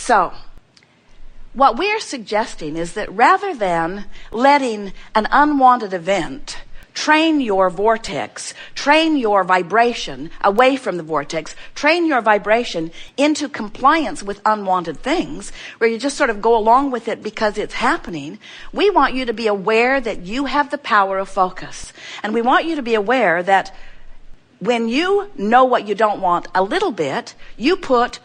So, what we're suggesting is that rather than letting an unwanted event train your vortex, train your vibration away from the vortex, train your vibration into compliance with unwanted things, where you just sort of go along with it because it's happening, we want you to be aware that you have the power of focus. And we want you to be aware that when you know what you don't want a little bit, you put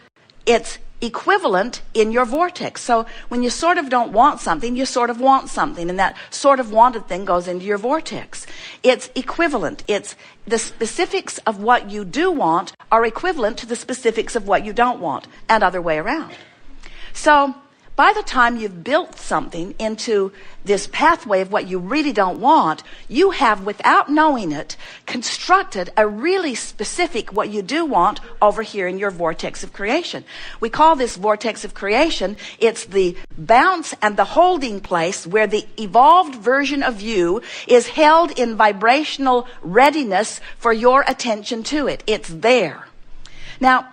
its equivalent in your vortex. So when you sort of don't want something, you sort of want something, and that sort of wanted thing goes into your vortex. It's equivalent. It's the specifics of what you do want are equivalent to the specifics of what you don't want, and other way around. So by the time you've built something into this pathway of what you really don't want, you have, without knowing it, constructed a really specific what you do want over here in your vortex of creation. We call this vortex of creation, it's the bounce and the holding place where the evolved version of you is held in vibrational readiness for your attention to it. It's there. Now,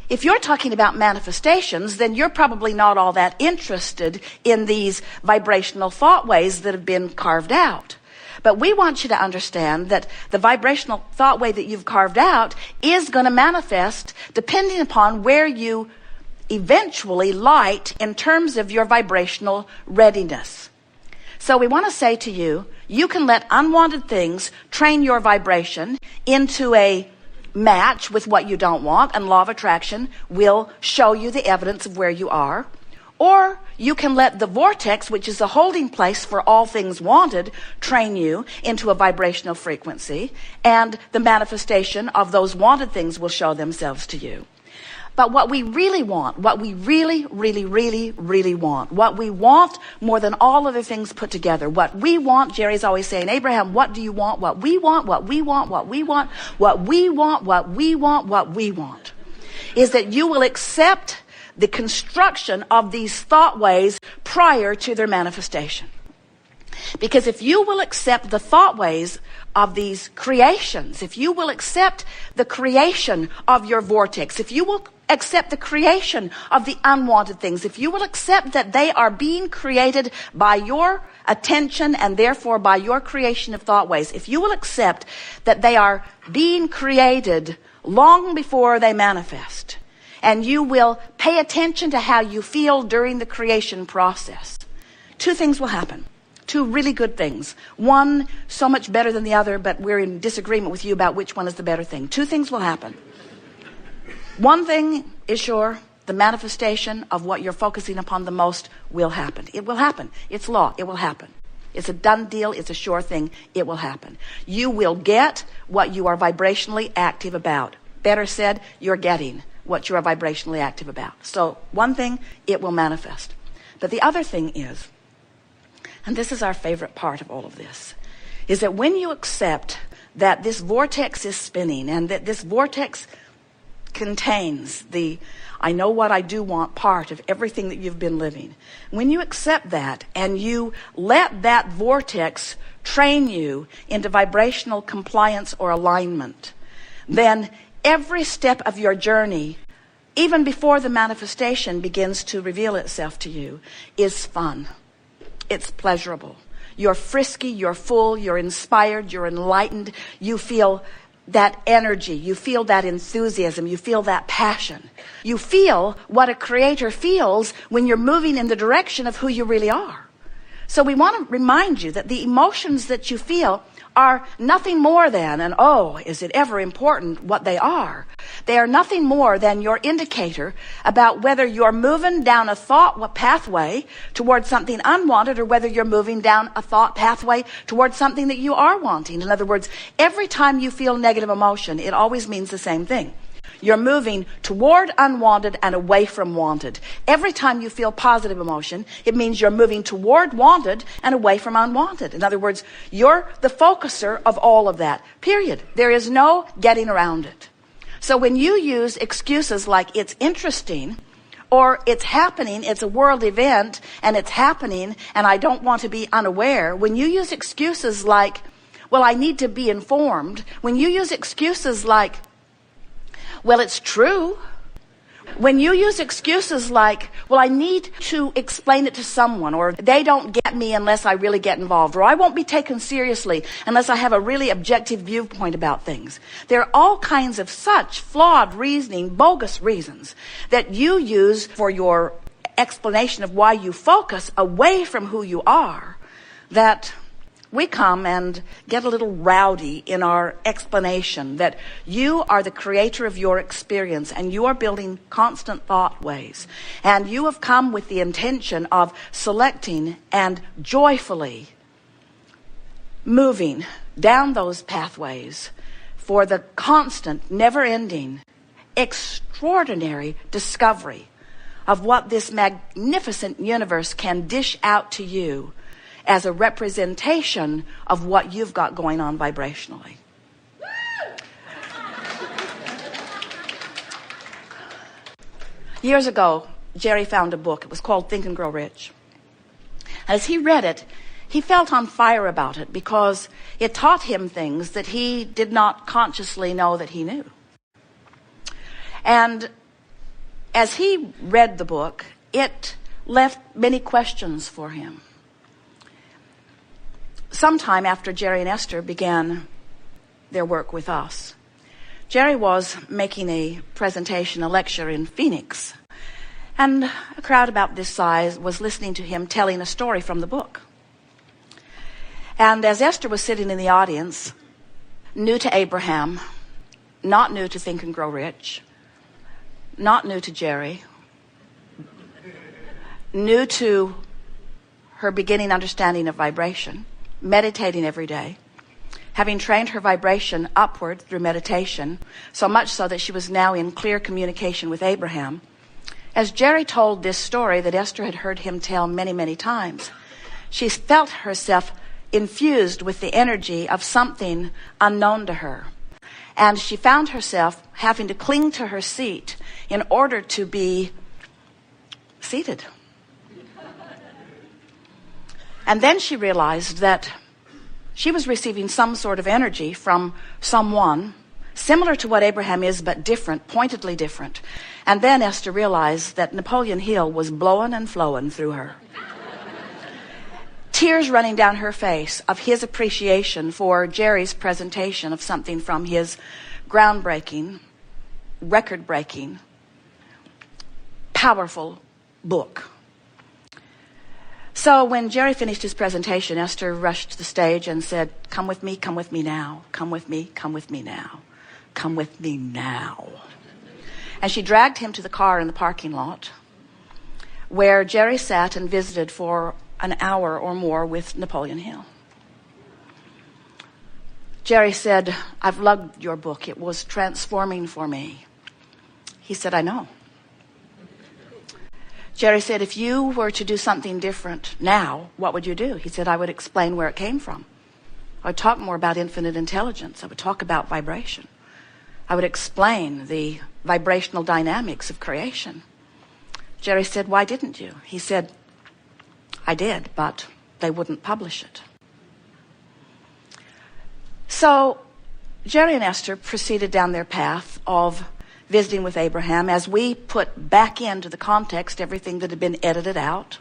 if you're talking about manifestations, then you're probably not all that interested in these vibrational thought ways that have been carved out. But we want you to understand that the vibrational thought way that you've carved out is going to manifest depending upon where you eventually light in terms of your vibrational readiness. So we want to say to you, you can let unwanted things train your vibration into a match with what you don't want, and law of attraction will show you the evidence of where you are. Or you can let the vortex, which is a holding place for all things wanted, train you into a vibrational frequency, and the manifestation of those wanted things will show themselves to you. But what we really want, what we really want, what we want more than all other things put together, what we want, Jerry's always saying, Abraham, what do you want? What we want, what we want, what we want, what we want, what we want, what we want, is that you will accept the construction of these thought ways prior to their manifestation. Because if you will accept the thought ways of these creations, if you will accept the creation of your vortex, if you will accept the creation of the unwanted things, if you will accept that they are being created by your attention and therefore by your creation of thought ways, if you will accept that they are being created long before they manifest, and you will pay attention to how you feel during the creation process, two things will happen. Two really good things. One so much better than the other, but we're in disagreement with you about which one is the better thing. Two things will happen. One thing is sure, the manifestation of what you're focusing upon the most will happen. It will happen. It's law. It will happen. It's a done deal. It's a sure thing. It will happen. You will get what you are vibrationally active about. Better said, you're getting what you are vibrationally active about. So one thing, it will manifest. But the other thing is, and this is our favorite part of all of this, is that when you accept that this vortex is spinning and that this vortex contains the I know what I do want part of everything that you've been living, when you accept that and you let that vortex train you into vibrational compliance or alignment, then every step of your journey, even before the manifestation begins to reveal itself to you, is fun. It's pleasurable. You're frisky, you're full, you're inspired, you're enlightened. You feel that energy, you feel that enthusiasm, you feel that passion. You feel what a creator feels when you're moving in the direction of who you really are. So we want to remind you that the emotions that you feel are nothing more than, and oh, is it ever important what they are? They are nothing more than your indicator about whether you're moving down a thought pathway towards something unwanted or whether you're moving down a thought pathway towards something that you are wanting. In other words, every time you feel negative emotion, it always means the same thing. You're moving toward unwanted and away from wanted. Every time you feel positive emotion, it means you're moving toward wanted and away from unwanted. In other words, you're the focuser of all of that, period. There is no getting around it. So when you use excuses like it's interesting, or it's happening, it's a world event, and it's happening, and I don't want to be unaware, when you use excuses like, well, I need to be informed, when you use excuses like, well, it's true, When you use excuses like, well, I need to explain it to someone, or they don't get me unless I really get involved, or I won't be taken seriously unless I have a really objective viewpoint about things. There are all kinds of such flawed reasoning, bogus reasons that you use for your explanation of why you focus away from who you are, that we come and get a little rowdy in our explanation that you are the creator of your experience and you are building constant thought ways. And you have come with the intention of selecting and joyfully moving down those pathways for the constant, never-ending, extraordinary discovery of what this magnificent universe can dish out to you as a representation of what you've got going on vibrationally. Years ago, Jerry found a book. It was called Think and Grow Rich. As he read it, he felt on fire about it because it taught him things that he did not consciously know that he knew. And as he read the book, it left many questions for him. Sometime after Jerry and Esther began their work with us, Jerry was making a presentation, a lecture in Phoenix, and a crowd about this size was listening to him telling a story from the book. And as Esther was sitting in the audience, new to Abraham, not new to Think and Grow Rich, not new to Jerry, new to her beginning understanding of vibration, meditating every day, having trained her vibration upward through meditation, so much so that she was now in clear communication with Abraham. As Jerry told this story that Esther had heard him tell many, many times, she felt herself infused with the energy of something unknown to her. And she found herself having to cling to her seat in order to be seated. And then she realized that she was receiving some sort of energy from someone similar to what Abraham is, but different, pointedly different. And then Esther realized that Napoleon Hill was blowing and flowing through her. Tears running down her face of his appreciation for Jerry's presentation of something from his groundbreaking, record-breaking, powerful book. So when Jerry finished his presentation, Esther rushed to the stage and said, come with me now. Come with me now. Come with me now. And she dragged him to the car in the parking lot where Jerry sat and visited for an hour or more with Napoleon Hill. Jerry said, I've loved your book. It was transforming for me. He said, I know. Jerry said, if you were to do something different now, what would you do? He said, I would explain where it came from. I would talk more about infinite intelligence. I would talk about vibration. I would explain the vibrational dynamics of creation. Jerry said, why didn't you? He said, I did, but they wouldn't publish it. So Jerry and Esther proceeded down their path of visiting with Abraham as we put back into the context everything that had been edited out,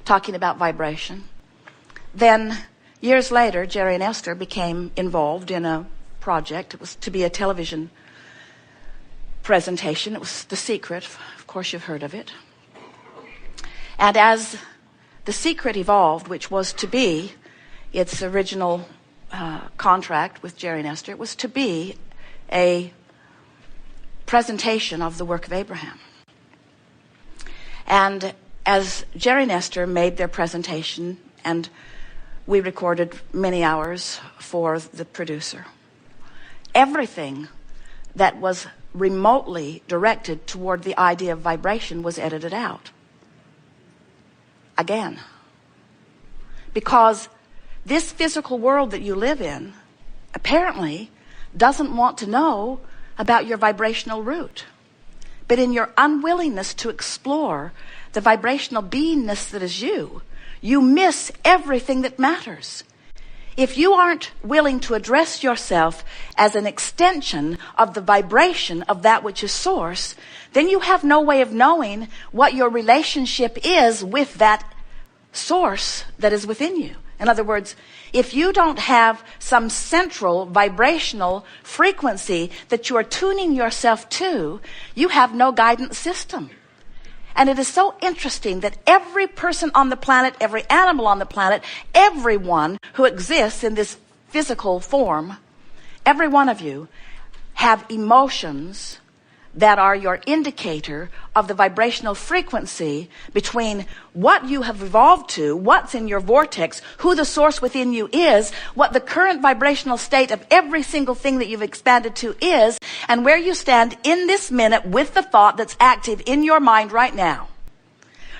talking about vibration. Then years later, Jerry and Esther became involved in a project. It was to be a television presentation. It was The Secret. Of course, you've heard of it. And as The Secret evolved, which was to be its original contract with Jerry and Esther, it was to be a presentation of the work of Abraham. And as Jerry and Esther made their presentation, and we recorded many hours for the producer, everything that was remotely directed toward the idea of vibration was edited out. Again. Because this physical world that you live in apparently doesn't want to know about your vibrational root. But in your unwillingness to explore the vibrational beingness that is you, you miss everything that matters. If you aren't willing to address yourself as an extension of the vibration of that which is source, then you have no way of knowing what your relationship is with that source that is within you. In other words, if you don't have some central vibrational frequency that you are tuning yourself to, you have no guidance system. And it is so interesting that every person on the planet, every animal on the planet, everyone who exists in this physical form, every one of you have emotions that are your indicator of the vibrational frequency between what you have evolved to, what's in your vortex, who the source within you is, what the current vibrational state of every single thing that you've expanded to is, and where you stand in this minute with the thought that's active in your mind right now.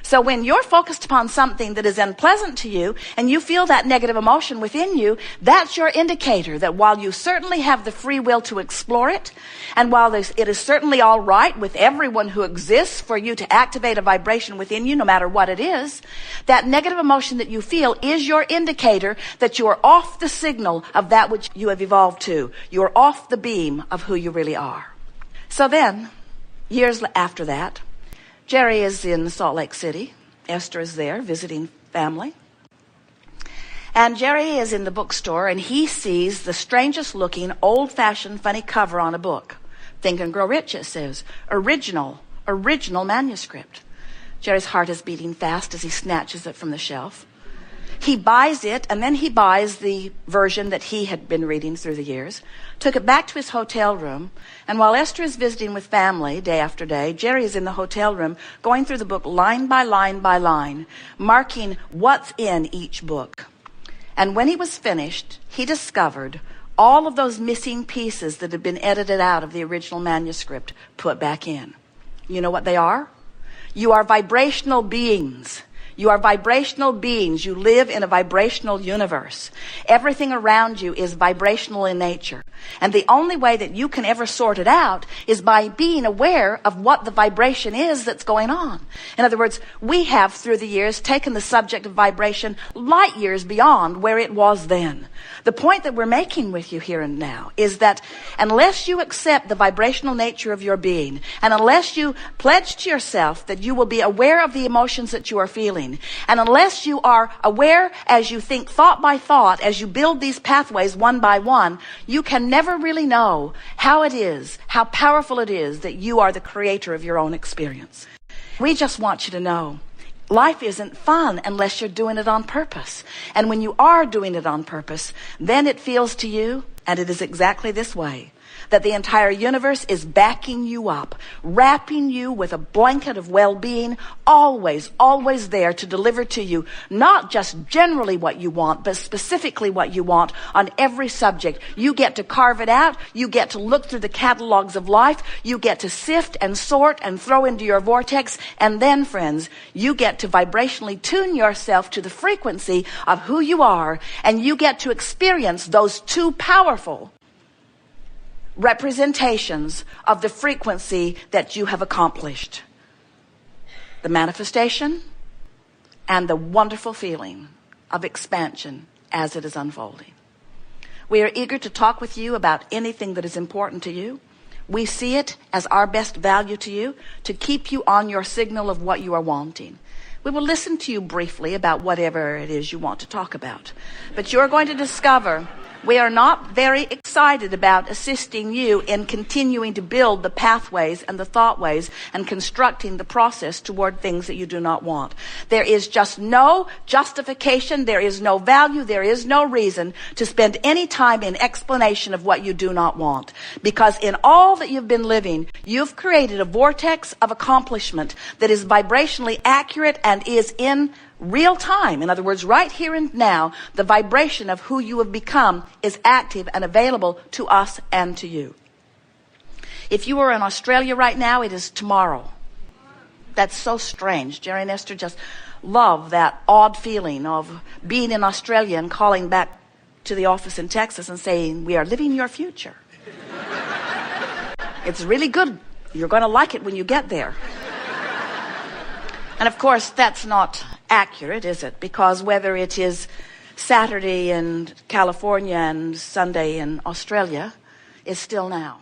So when you're focused upon something that is unpleasant to you and you feel that negative emotion within you, that's your indicator that while you certainly have the free will to explore it, and while it is certainly all right with everyone who exists for you to activate a vibration within you, no matter what it is, that negative emotion that you feel is your indicator that you are off the signal of that which you have evolved to. You are off the beam of who you really are. So then, years after that, Jerry is in Salt Lake City. Esther is there visiting family. And Jerry is in the bookstore and he sees the strangest looking, old-fashioned, funny cover on a book. Think and Grow Rich, it says. Original manuscript. Jerry's heart is beating fast as he snatches it from the shelf. He buys it, and then he buys the version that he had been reading through the years, took it back to his hotel room, and while Esther is visiting with family day after day, Jerry is in the hotel room going through the book line by line by line, marking what's in each book. And when he was finished, he discovered all of those missing pieces that had been edited out of the original manuscript put back in. You know what they are? You are vibrational beings. You are vibrational beings. You live in a vibrational universe. Everything around you is vibrational in nature. And the only way that you can ever sort it out is by being aware of what the vibration is that's going on. In other words, we have through the years taken the subject of vibration light years beyond where it was then. The point that we're making with you here and now is that unless you accept the vibrational nature of your being, and unless you pledge to yourself that you will be aware of the emotions that you are feeling, and unless you are aware as you think thought by thought, as you build these pathways one by one, you can never really know how it is, how powerful it is that you are the creator of your own experience. We just want you to know life isn't fun unless you're doing it on purpose. And when you are doing it on purpose, then it feels to you, and it is exactly this way, that the entire universe is backing you up, wrapping you with a blanket of well-being, always, always there to deliver to you not just generally what you want, but specifically what you want on every subject. You get to carve it out. You get to look through the catalogs of life. You get to sift and sort and throw into your vortex. And then, friends, you get to vibrationally tune yourself to the frequency of who you are, and you get to experience those two powerful representations of the frequency that you have accomplished. The manifestation and the wonderful feeling of expansion as it is unfolding. We are eager to talk with you about anything that is important to you. We see it as our best value to you to keep you on your signal of what you are wanting. We will listen to you briefly about whatever it is you want to talk about. But you're going to discover we are not very excited about assisting you in continuing to build the pathways and the thoughtways and constructing the process toward things that you do not want. There is just no justification, there is no value, there is no reason to spend any time in explanation of what you do not want. Because in all that you've been living, you've created a vortex of accomplishment that is vibrationally accurate and is in real time. In other words, right here and now, the vibration of who you have become is active and available to us and to you. If you were in Australia right now, it is tomorrow. That's so strange. Jerry and Esther just love that odd feeling of being in Australia and calling back to the office in Texas and saying, we are living your future. It's really good. You're going to like it when you get there. And of course, that's not accurate, is it? Because whether it is Saturday in California and Sunday in Australia is still now.